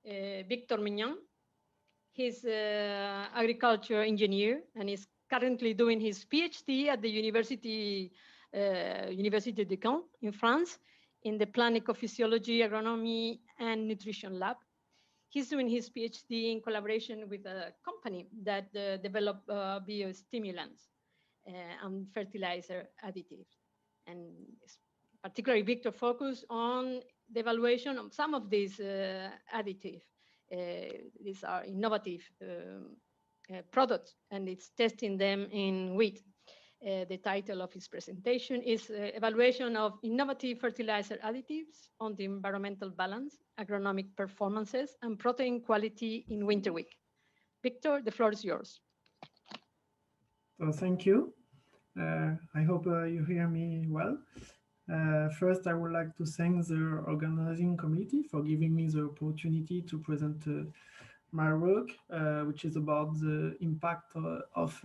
Victor Mignon. He's an agriculture engineer and is currently doing his PhD at the University de Caen in France in the Plant Ecophysiology, Agronomy, and Nutrition Lab. He's doing his PhD in collaboration with a company that develop biostimulants and fertilizer additives. And particularly Victor focused on the evaluation of some of these additives. These are innovative products, and it's testing them in wheat. The title of his presentation is Evaluation of Innovative Fertilizer Additives on the Environmental Balance, Agronomic Performances, and Protein Quality in Winter Wheat. Victor, the floor is yours. So thank you. I hope you hear me well. First, I would like to thank the organizing committee for giving me the opportunity to present my work, which is about the impact of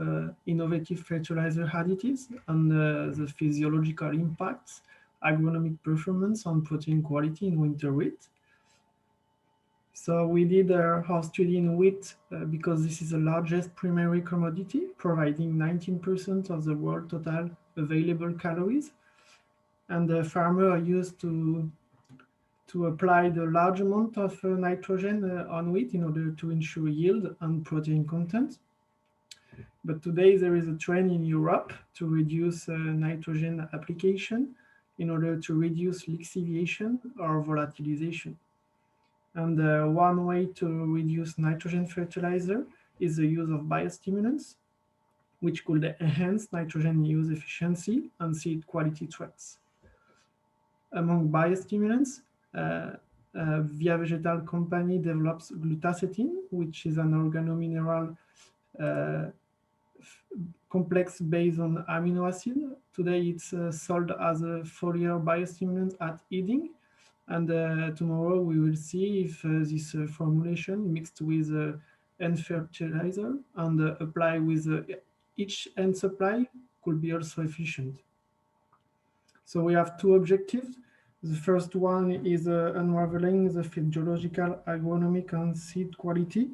innovative fertilizer additives and the physiological impacts, agronomic performance, and protein quality in winter wheat. So we did our study in wheat because this is the largest primary commodity, providing 19% of the world total available calories. And the farmers are used to apply the large amount of nitrogen on wheat in order to ensure yield and protein content. But today there is a trend in Europe to reduce nitrogen application in order to reduce lixiviation or volatilization. And one way to reduce nitrogen fertilizer is the use of biostimulants, which could enhance nitrogen use efficiency and seed quality traits. Among biostimulants, Via Vegetal company develops glutacetin, which is an organomineral complex based on amino acid. Today it's sold as a foliar biostimulant at Edding. And tomorrow we will see if this formulation mixed with N fertilizer and apply with each N supply could be also efficient. So we have two objectives. The first one is unraveling the physiological, agronomic, and seed quality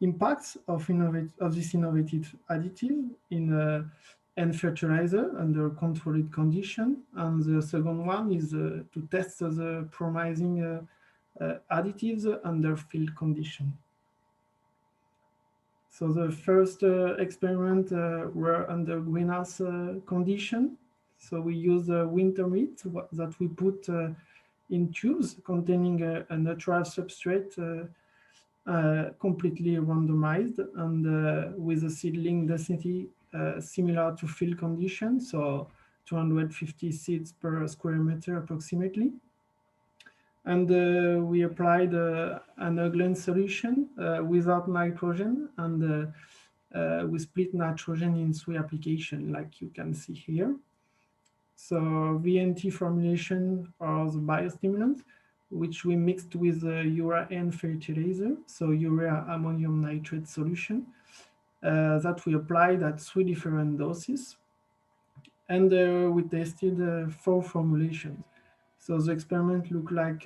impacts of this innovative additive in N fertilizer under controlled condition. And the second one is to test the promising additives under field condition. So the first experiment were under greenhouse condition. So we use winter wheat that we put in tubes containing a natural substrate completely randomized and with a seedling density similar to field conditions, so 250 seeds per square meter approximately. And we applied an Uglen solution without nitrogen, and we split nitrogen in 3 applications, like you can see here. So VNT formulation are the biostimulant, which we mixed with urea N fertilizer, so urea ammonium nitrate solution, that we applied at 3 different doses. And we tested 4 formulations. So the experiment looked like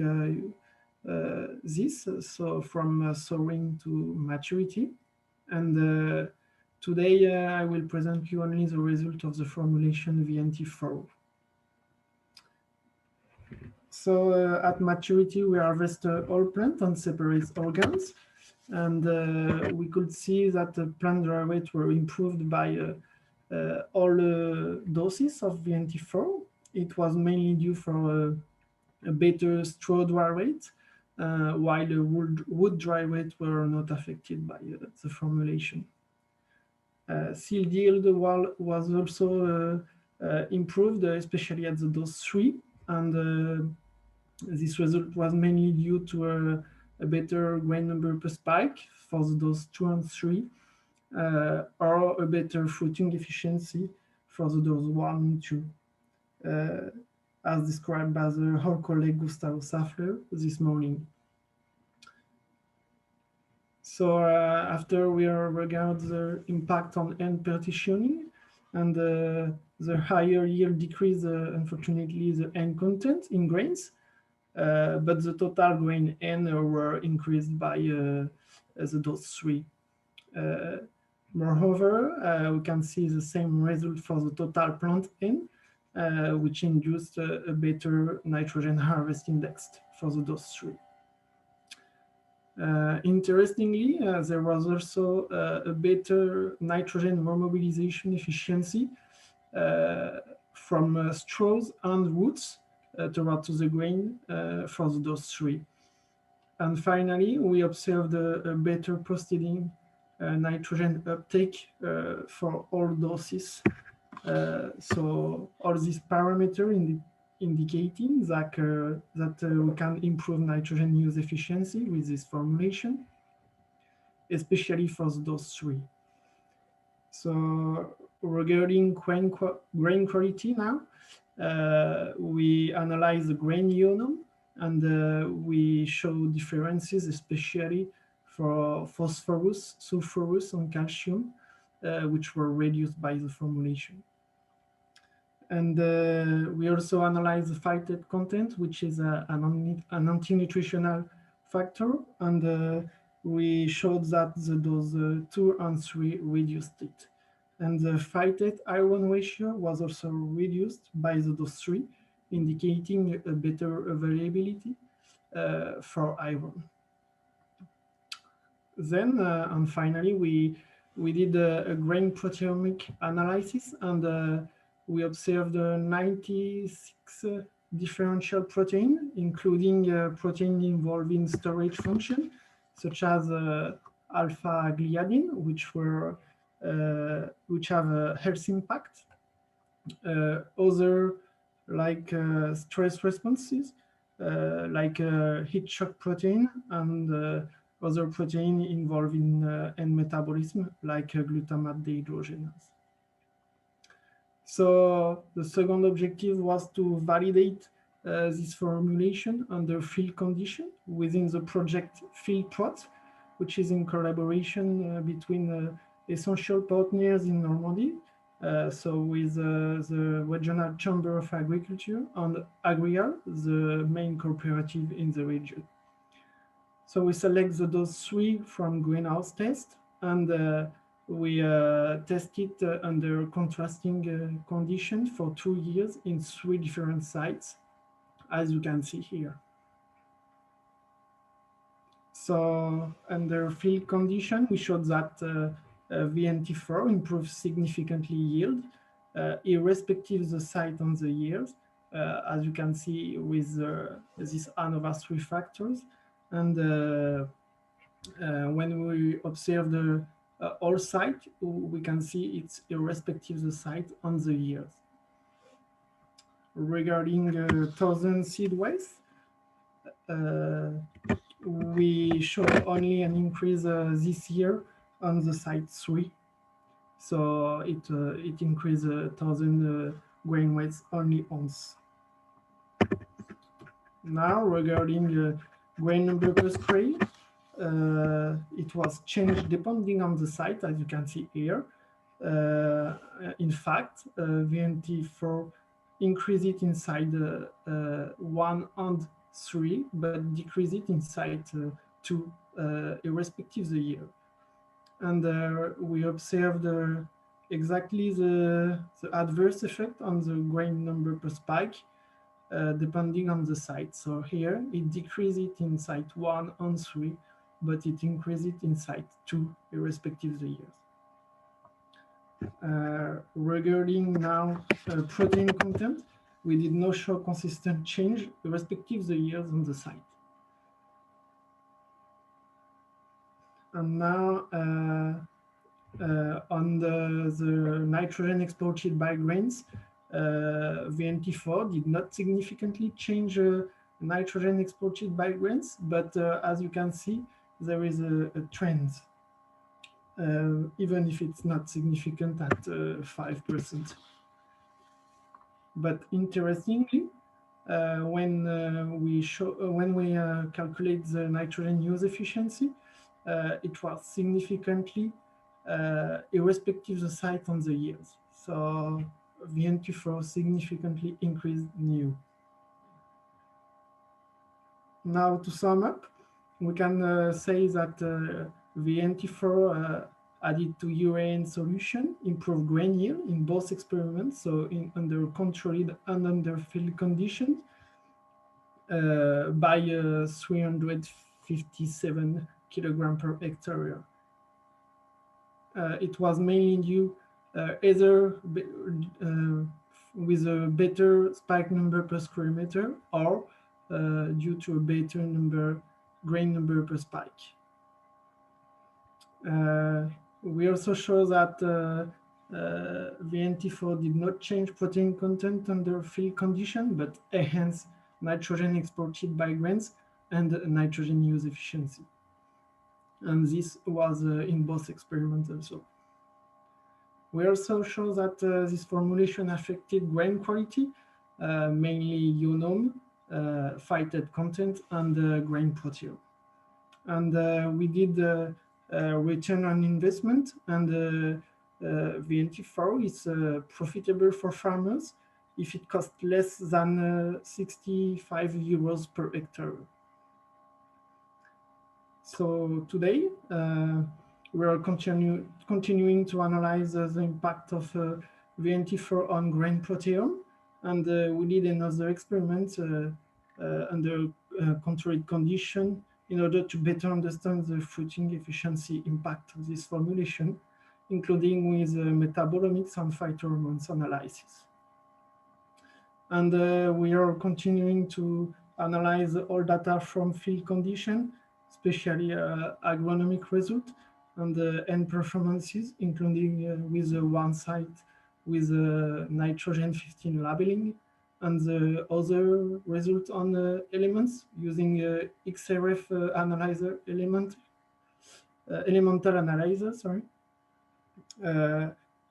this, so from sowing to maturity. And today I will present you only the result of the formulation VNT4. So at maturity, we harvest all plant and separate organs. And we could see that the plant dry weight were improved by all doses of VNT4. It was mainly due for a better straw dry weight, while the wood dry weight were not affected by the formulation. Seed yield was also improved, especially at the dose 3. And this result was mainly due to a better grain number per spike for the dose 2 and 3, or a better fruiting efficiency for the dose 1 and 2, as described by our colleague Gustavo Safler this morning. So after we regard the impact on end partitioning, and the higher yield decrease, unfortunately, the N content in grains. but the total grain N were increased by the dose 3. Moreover, we can see the same result for the total plant N, which induced a better nitrogen harvest index for the dose 3. Interestingly, there was also a better nitrogen remobilization efficiency from straws and roots towards the grain for the dose 3. And finally, we observed a better post-heading nitrogen uptake for all doses. So all these parameters indicating that, we can improve nitrogen use efficiency with this formulation, especially for the dose 3. So regarding grain quality now, we analyze the grain ionome, and we show differences, especially for phosphorus, sulfurous, and calcium, which were reduced by the formulation. And we also analyze the phytate content, which is an anti-nutritional factor, and we showed that the dose 2 and 3 reduced it. And the phytate iron ratio was also reduced by the dose 3, indicating a better availability for iron. Then, and finally, we did a grain proteomic analysis, and we observed 96 differential protein, including protein involving storage function, such as alpha gliadin, which have a health impact. Other like stress responses, like heat shock protein, and other protein involved in end metabolism, like glutamate dehydrogenase. So the second objective was to validate this formulation under field condition within the project FieldProt, which is in collaboration between essential partners in Normandy, so with the Regional Chamber of Agriculture and Agrial, the main cooperative in the region. So we select the dose 3 from greenhouse test, and we test it under contrasting conditions for 2 years in 3 different sites, as you can see here. So under field condition, we showed that VNT4 improves significantly yield, irrespective of the site and the years, as you can see with these ANOVA 3 factors. And when we observe the all site, we can see it's irrespective of the site and the years. Regarding 1,000 seed waste, we show only an increase this year on the site 3. So it increased 1,000 grain weights only once. Now regarding grain number per spray, it was changed depending on the site, as you can see here. In fact, VNT4 increase it inside 1 and 3, but decrease it inside 2, irrespective of the year. And we observed exactly the adverse effect on the grain number per spike, depending on the site. So here it decreased it in site 1 and 3, but it increased it in site 2, irrespective of the years. Regarding now protein content, we did not show consistent change irrespective of the years on the site. And now on the nitrogen exported by grains, VNT4 did not significantly change nitrogen exported by grains, but as you can see, there is a trend, even if it's not significant at 5%. But interestingly, when we calculate the nitrogen use efficiency, it was significantly irrespective of the site on the years. So VNT4 significantly increased new. Now, to sum up, we can say that the NT4 added to urea solution improved grain yield in both experiments, so under controlled and under field conditions, by 357 kilogram per hectare. It was mainly due either with a better spike number per square meter or due to a better grain number per spike. We also show that the NT4 did not change protein content under field condition, but enhanced nitrogen exported by grains and nitrogen use efficiency. And this was in both experiments also. We also show that this formulation affected grain quality, mainly UNOM, phytate content, and grain proteome. And we did return on investment, and the NT4 is profitable for farmers if it costs less than 65 euros per hectare. So today, we are continuing to analyze the impact of VNT4 on grain proteome, and we did another experiment under controlled condition in order to better understand the fruiting efficiency impact of this formulation, including with metabolomics and phytohormones analysis. And we are continuing to analyze all data from field condition, especially agronomic result and end performances, including with one site with nitrogen 15 labeling, and the other result on elements using XRF analyzer elemental analyzer, sorry.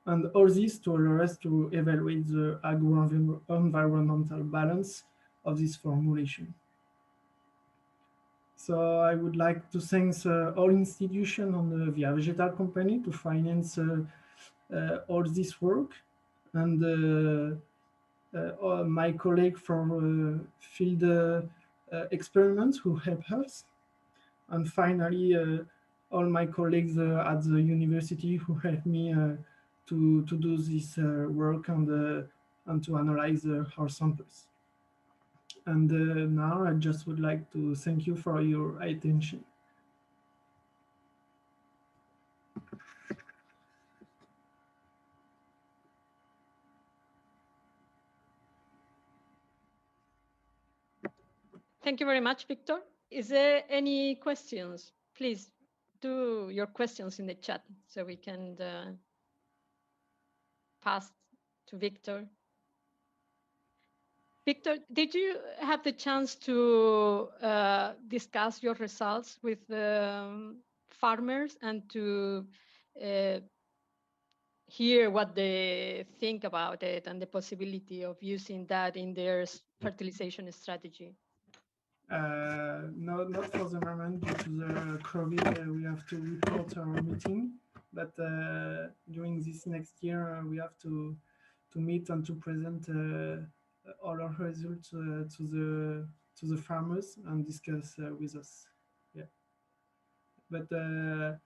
And all this to allow us to evaluate the agro-environmental balance of this formulation. So I would like to thank all institutions on the Via Vegetal company to finance all this work, and my colleague from field experiments who help us, and finally all my colleagues at the university who helped me to do this work and to analyze our samples. And now I just would like to thank you for your attention. Thank you very much, Victor. Is there any questions? Please do your questions in the chat so we can pass to Victor. Victor, did you have the chance to discuss your results with farmers and to hear what they think about it and the possibility of using that in their fertilization strategy? No, not for the moment. Due to the COVID, we have to report our meeting. But during this next year, we have to meet and to present all our results to the farmers and discuss with us. Yeah. But the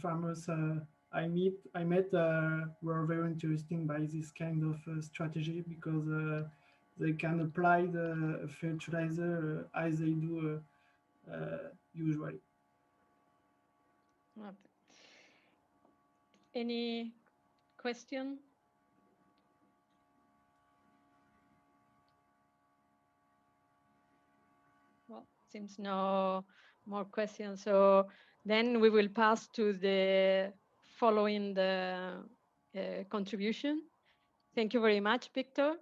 farmers I met were very interesting by this kind of strategy, because they can apply the fertilizer as they do usually. Okay. Any question? Well, seems no more questions. So then we will pass to the following the contribution. Thank you very much, Victor.